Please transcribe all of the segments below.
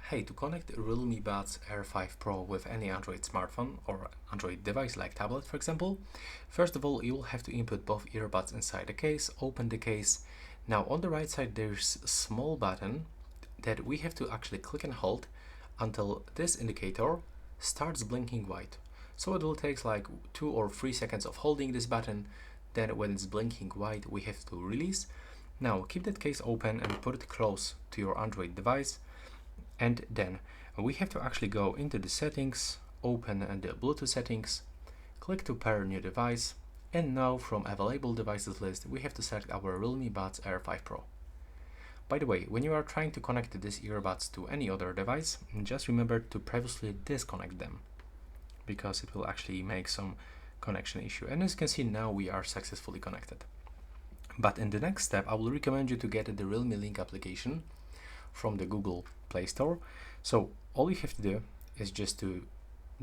Hey, to connect Realme Buds Air 5 Pro with any Android smartphone or Android device like tablet, for example, first of all, you will have to input both earbuds inside the case, open the case. Now on the right side, there's a small button that we have to actually click and hold until this indicator starts blinking white. So it will take like 2 or 3 seconds of holding this button. Then when it's blinking white, we have to release. Now keep that case open and put it close to your Android device. And then we have to actually go into the settings, open the Bluetooth settings, click to pair new device, and now from available devices list we have to select our Realme Buds Air 5 Pro. By the way, when you are trying to connect these earbuds to any other device, just remember to previously disconnect them, because it will actually make some connection issue. And as you can see, now we are successfully connected. But in the next step, I will recommend you to get the Realme Link application from the Google Play Store. So all you have to do is just to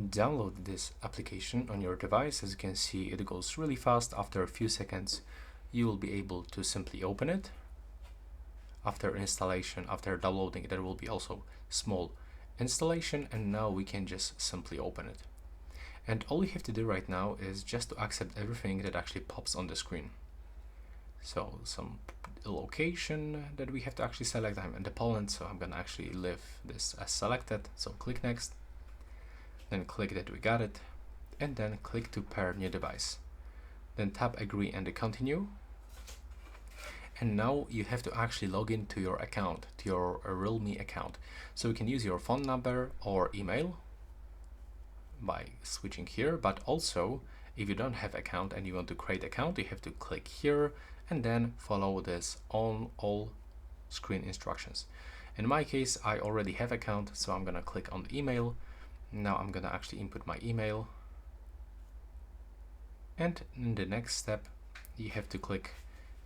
download this application on your device. As you can see, it goes really fast. After a few seconds, you will be able to simply open it. After installation, after downloading, there will be also small installation, and now we can just simply open it. And all you have to do right now is just to accept everything that actually pops on the screen. So some location that we have to actually select. I'm in Poland, so I'm gonna actually leave this as selected. So click next, then click that we got it, and then click to pair new device. Then tap agree and continue. And now you have to actually log into your account, to your Realme account. So you can use your phone number or email by switching here, but also if you don't have account and you want to create account, you have to click here and then follow this on all screen instructions. In my case, I already have account, so I'm gonna click on the email. Now I'm gonna actually input my email, and in the next step you have to click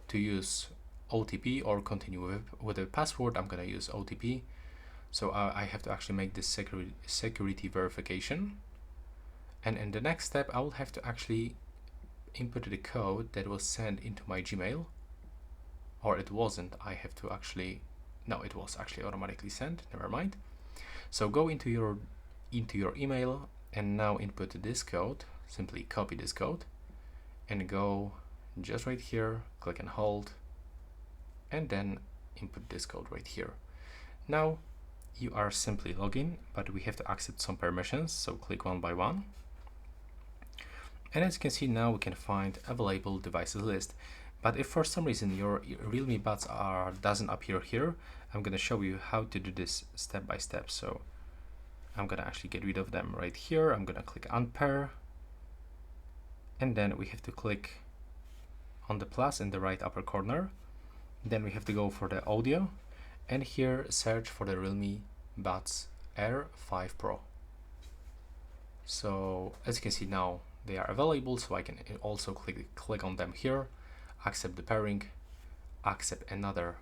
to use OTP or continue with a password. I'm gonna use OTP, so I have to actually make this security verification. And in the next step, I will have to actually input the code that was sent into my Gmail, or it wasn't. I have to actually, no, it was actually automatically sent. Never mind. So go into your email and now input this code. Simply copy this code and go just right here, click and hold, and then input this code right here. Now you are simply login, but we have to accept some permissions. So click one by one. And as you can see, now we can find available devices list. But if for some reason your Realme Buds doesn't appear here, I'm going to show you how to do this step by step. So I'm going to actually get rid of them right here. I'm going to click unpair, and then we have to click on the plus in the right upper corner. Then we have to go for the audio, and here search for the Realme Buds Air 5 Pro. So as you can see, now they are available, so I can also click on them here, accept the pairing, accept another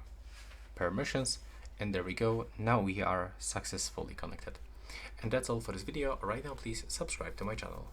permissions, and there we go. Now we are successfully connected. And that's all for this video. Right now, please subscribe to my channel.